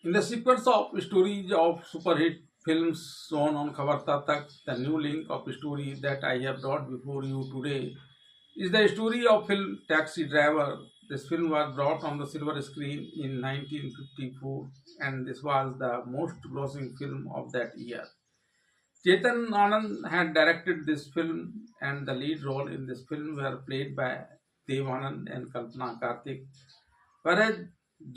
In the sequence of stories of superhit films shown on Khabar Tak, the new link of story that I have brought before you today is the story of film Taxi Driver. This film was brought on the silver screen in 1954 and this was the most grossing film of that year. Chetan Anand had directed this film and the lead role in this film were played by Devaanand and Kalpna Kartik. Whereas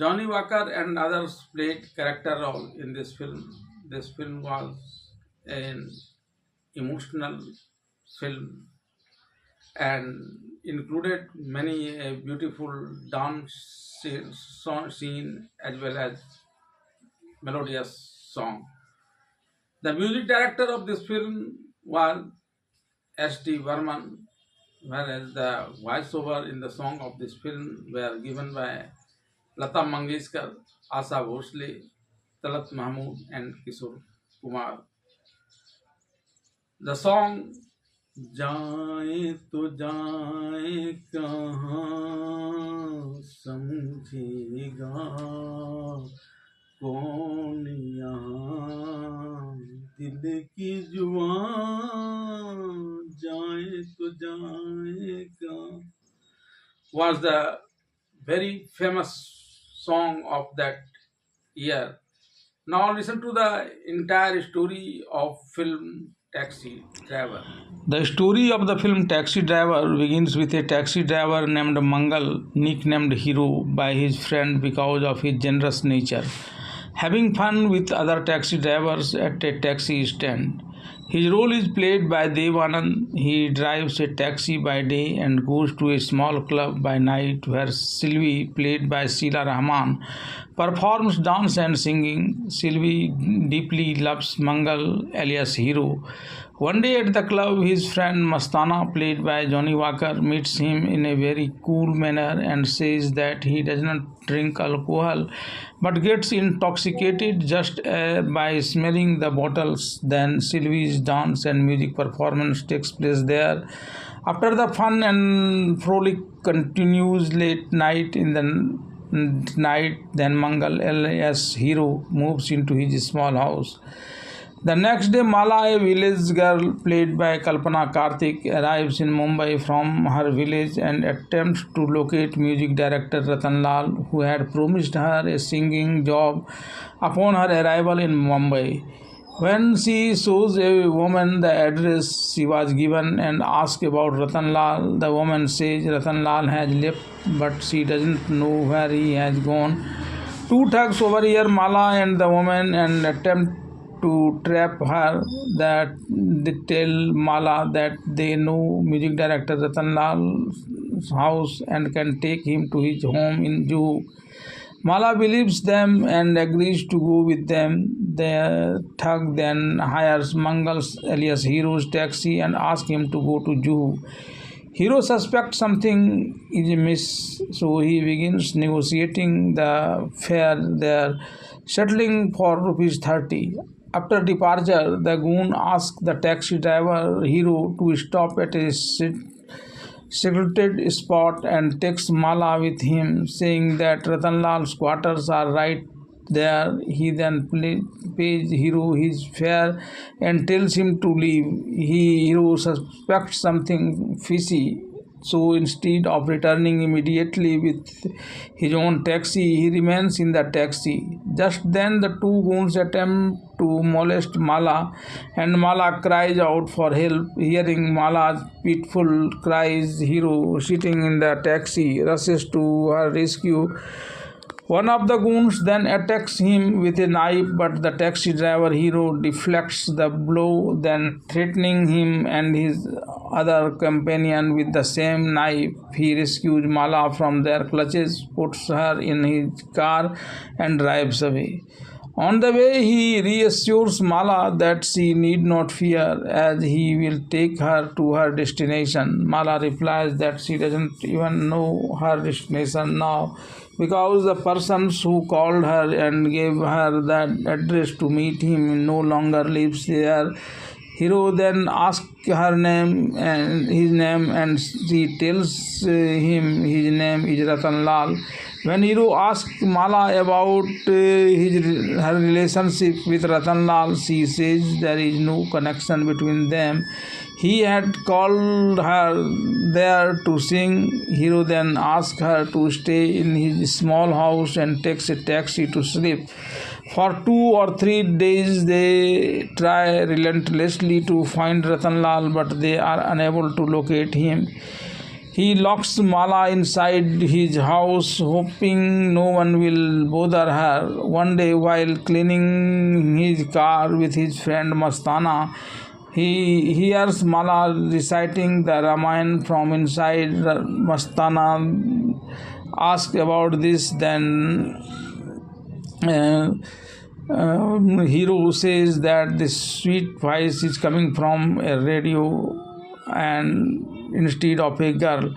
Jhon⁶ywaker and others played character role in this film was an emotional film and included many beautiful dance scene as well as melodious song. The music director of this film was S.D. Burman, whereas the voiceover in the song of this film were given by Lata Mangeshkar, Asha Bhosle, Talat Mahmood, and Kishore Kumar. The song जाए तो जाए कहाँ समझेगा कौन यहाँ दिल की जुबान जाए तो जाए कहाँ was the very famous song of that year. Now listen to the entire story of film Taxi Driver. The story of the film Taxi Driver begins with a taxi driver named Mangal, nicknamed Hero by his friend because of his generous nature, having fun with other taxi drivers at a taxi stand. His role is played by Devaanand. He drives a taxi by day and goes to a small club by night where Sylvie, played by Sheila Rahman, performs dance and singing. Sylvie deeply loves Mangal alias Hero. One day at the club, his friend Mastana, played by Jhon⁶ywaker, meets him in a very cool manner and says that he does not drink alcohol but gets intoxicated just by smelling the bottles. Then Sylvie's dance and music performance takes place there. After the fun and frolic continues late night in the night, then Mangal alias Hero moves into his small house. The next day, Mala, a village girl played by Kalpna Kartik, arrives in Mumbai from her village and attempts to locate music director Ratan Lal, who had promised her a singing job upon her arrival in Mumbai. When she shows a woman the address she was given and asks about Ratan Lal, the woman says Ratan Lal has left but she doesn't know where he has gone. Two thugs overhear Mala and the woman and attempt to trap her. That they tell Mala that they know music director Ratan Lal's house and can take him to his home in Juhu. Mala believes them and agrees to go with them. The thug then hires Mangal's alias Hero's taxi and asks him to go to Juhu. Hero suspects something is amiss, so he begins negotiating the fare there, settling for rupees 30. After departure, the goon asks the taxi driver Hero to stop at a secluded spot and takes Mala with him, saying that Ratan Lal's quarters are right there. He then pays Hero his fare and tells him to leave. Hero suspects something fishy, so instead of returning immediately with his own taxi, he remains in the taxi. Just then, the two goons attempt to molest Mala, and Mala cries out for help. Hearing Mala's pitiful cries, Hero, sitting in the taxi, rushes to her rescue. One of the goons then attacks him with a knife, but the taxi driver Hero deflects the blow, then threatening him and his other companion with the same knife. He rescues Mala from their clutches, puts her in his car, and drives away. On the way, he reassures Mala that she need not fear as he will take her to her destination. Mala replies that she doesn't even know her destination now because the persons who called her and gave her that address to meet him no longer lives there. Hero then asks her name and his name, and she tells him his name is Ratan Lal. When Hero asked Mala about her relationship with Ratanlal, she says there is no connection between them. He had called her there to sing. Hero then asked her to stay in his small house and takes a taxi to sleep. For 2 or 3 days they try relentlessly to find Ratanlal, but they are unable to locate him. He locks Mala inside his house, hoping no one will bother her. One day, while cleaning his car with his friend Mastana, he hears Mala reciting the Ramayana from inside. Mastana asks about this, then Hero says that this sweet voice is coming from a radio and instead of a girl.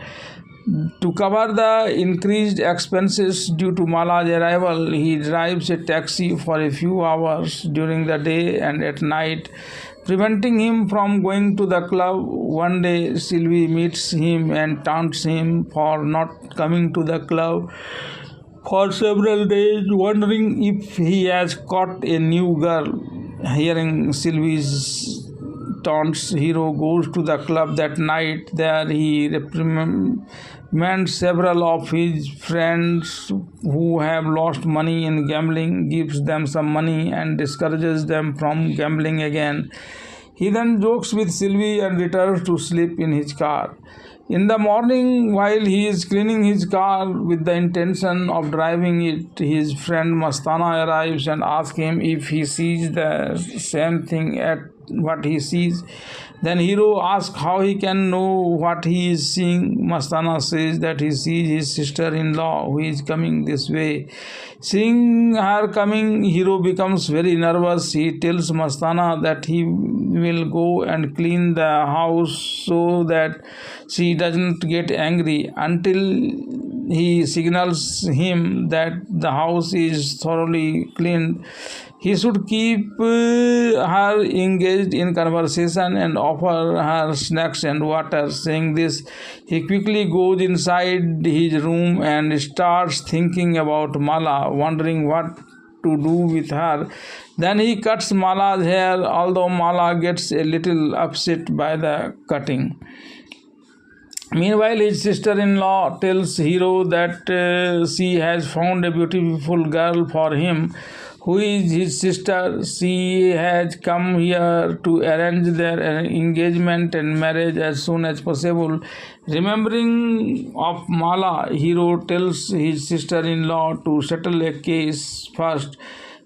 To cover the increased expenses due to Mala's arrival, he drives a taxi for a few hours during the day and at night, preventing him from going to the club. One day, Sylvie meets him and taunts him for not coming to the club for several days, wondering if he has caught a new girl. Hearing Sylvie's taunts, Hero goes to the club that night. There he reprimands several of his friends who have lost money in gambling, gives them some money and discourages them from gambling again. He then jokes with Sylvie and returns to sleep in his car. In the morning, while he is cleaning his car with the intention of driving it, his friend Mastana arrives and asks him if he sees the same thing at what he sees. Then Hero asks how he can know what he is seeing. Mastana says that he sees his sister-in-law who is coming this way. Seeing her coming, Hero becomes very nervous. He tells Mastana that he will go and clean the house so that she doesn't get angry, until he signals him that the house is thoroughly cleaned. He should keep her engaged in conversation and offer her snacks and water. Saying this, he quickly goes inside his room and starts thinking about Mala, wondering what to do with her. Then he cuts Mala's hair, although Mala gets a little upset by the cutting. Meanwhile, his sister-in-law tells Hero that she has found a beautiful girl for him, who is his sister. She has come here to arrange their engagement and marriage as soon as possible. Remembering of Mala, Hero tells his sister-in-law to settle a case first.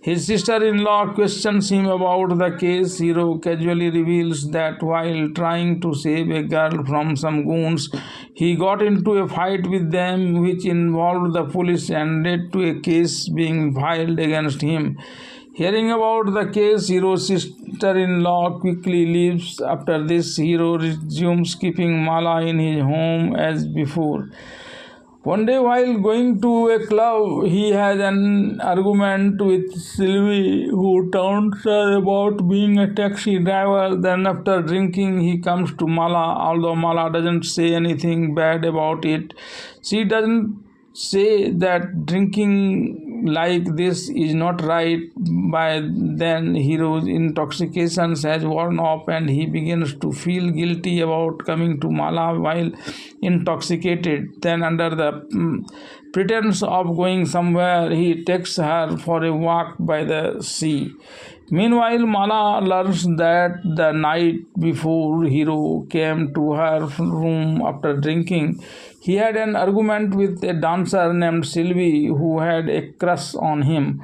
His sister-in-law questions him about the case. Hero casually reveals that while trying to save a girl from some goons, he got into a fight with them which involved the police and led to a case being filed against him. Hearing about the case, Hero's sister-in-law quickly leaves. After this, Hero resumes keeping Mala in his home as before. One day, while going to a club, he has an argument with Sylvie, who taunts her about being a taxi driver. Then, after drinking, he comes to Mala. Although Mala doesn't say anything bad about it, she doesn't say that drinking like this is not right. By then, Hero's intoxication has worn off and he begins to feel guilty about coming to Mala while intoxicated. Then, under the pretense of going somewhere, he takes her for a walk by the sea. Meanwhile, Mala learns that the night before Hero came to her room after drinking, he had an argument with a dancer named Sylvie who had a crush on him.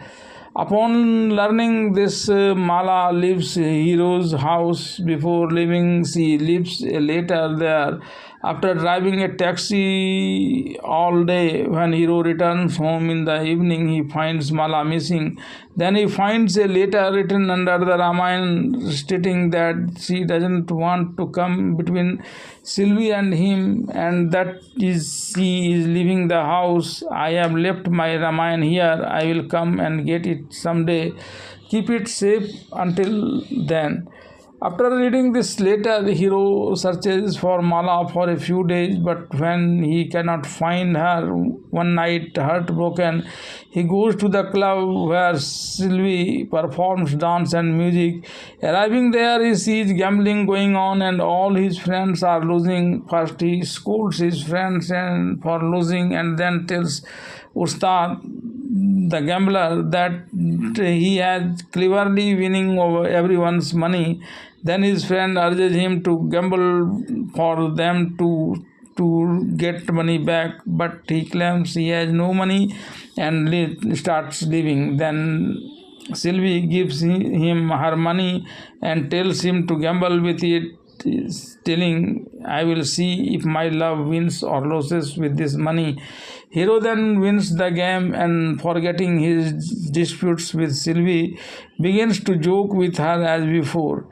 Upon learning this, Mala leaves Hero's house. Before leaving, she leaves a letter there. After driving a taxi all day, when Hero returns home in the evening, he finds Mala missing. Then he finds a letter written under the Ramayana stating that she doesn't want to come between Sylvie and him, and that is she is leaving the house. I have left my Ramayana here. I will come and get it someday. Keep it safe until then. After reading this letter, the hero searches for Mala for a few days, but when he cannot find her, one night, heartbroken, he goes to the club where Sylvie performs dance and music. Arriving there, he sees gambling going on and all his friends are losing. First, he scolds his friends and for losing and then tells Ustad, the gambler, that he has cleverly winning over everyone's money. Then his friend urges him to gamble for them to get money back, but he claims he has no money and starts leaving. Then Sylvie gives him her money and tells him to gamble with it, telling, I will see if my love wins or loses with this money. Hero then wins the game and, forgetting his disputes with Sylvie, begins to joke with her as before.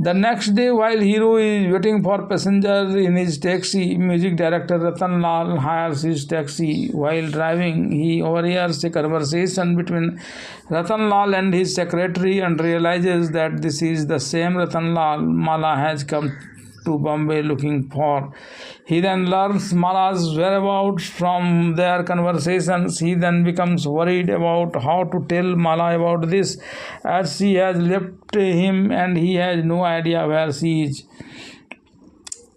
The next day, while Hero is waiting for passengers in his taxi, music director Ratan Lal hires his taxi. While driving, he overhears a conversation between Ratan Lal and his secretary and realizes that this is the same Ratan Lal Mala has come to Bombay looking for. He then learns Mala's whereabouts from their conversations. He then becomes worried about how to tell Mala about this, as she has left him and he has no idea where she is.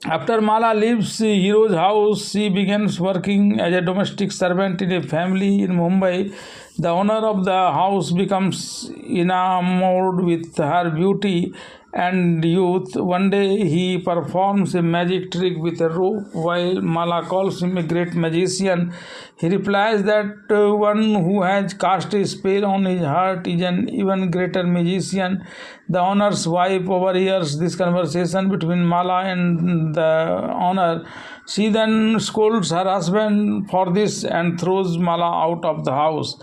After Mala leaves Hero's house, she begins working as a domestic servant in a family in Mumbai. The owner of the house becomes enamored with her beauty and youth. One day he performs a magic trick with a rope. While Mala calls him a great magician, he replies that one who has cast a spell on his heart is an even greater magician. The owner's wife overhears this conversation between Mala and the owner. She then scolds her husband for this and throws Mala out of the house.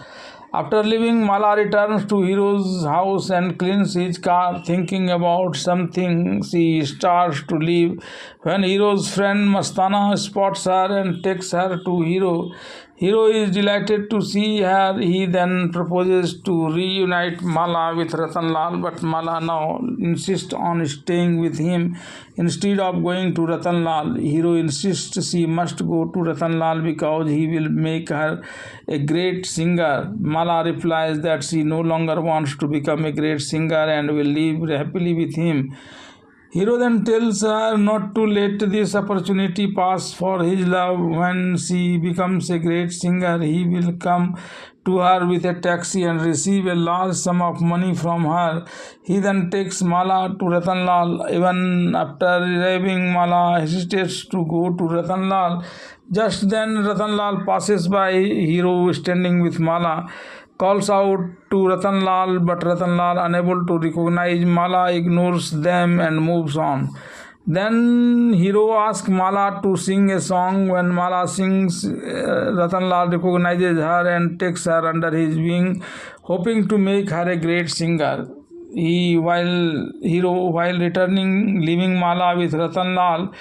After leaving, Mala returns to Hero's house and cleans his car. Thinking about something, she starts to leave when Hero's friend Mastana spots her and takes her to Hero. Hero is delighted to see her. He then proposes to reunite Mala with Ratan Lal, but Mala now insists on staying with him instead of going to Ratan Lal. Hero insists she must go to Ratan Lal because he will make her a great singer. Mala replies that she no longer wants to become a great singer and will live happily with him. Hero then tells her not to let this opportunity pass for his love. When she becomes a great singer, he will come to her with a taxi and receive a large sum of money from her. He then takes Mala to Ratan Lal. Even after arriving, Mala hesitates to go to Ratan Lal. Just then Ratan Lal passes by. Hero, standing with Mala, calls out to Ratan Lal, but Ratan Lal, unable to recognize Mala, ignores them and moves on. Then Hero asks Mala to sing a song. When Mala sings, Ratan Lal recognizes her and takes her under his wing, hoping to make her a great singer. While returning, leaving Mala with Ratan Lal,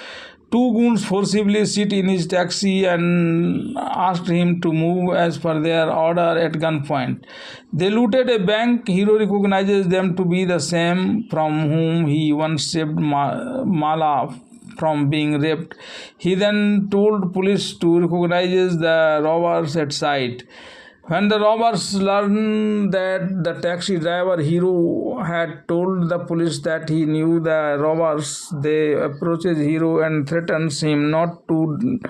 two goons forcibly sit in his taxi and asked him to move as per their order at gunpoint. They looted a bank. Hero recognizes them to be the same from whom he once saved Mala from being raped. He then told police to recognize the robbers at sight. When the robbers learned that the taxi driver Hero had told the police that he knew the robbers, they approaches Hero and threatens him not to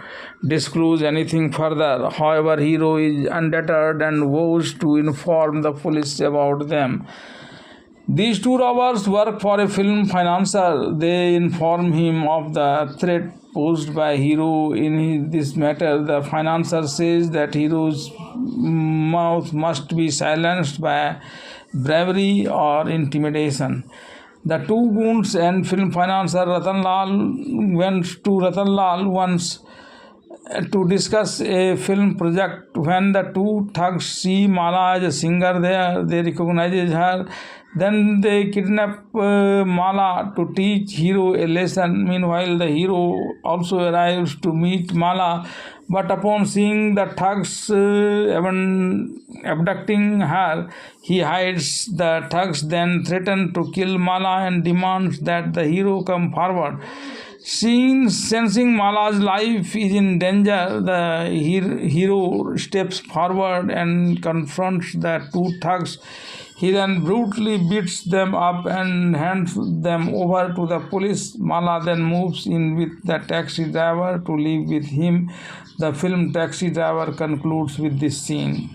disclose anything further. However, Hero is undeterred and vows to inform the police about them. These two robbers work for a film financier. They inform him of the threat posed by Hero in this matter. The financier says that Hero's mouth must be silenced by bravery or intimidation. The two goons and film financier Ratan Lal went to Ratan Lal once to discuss a film project. When the two thugs see Mala as a singer there, they recognize her. Then they kidnap Mala to teach hero a lesson. Meanwhile, the hero also arrives to meet Mala, but upon seeing the thugs abducting her, he hides the thugs, then threatens to kill Mala and demands that the hero come forward. Sensing Mala's life is in danger, the hero steps forward and confronts the two thugs. He then brutally beats them up and hands them over to the police. Mala then moves in with the taxi driver to live with him. The film Taxi Driver concludes with this scene.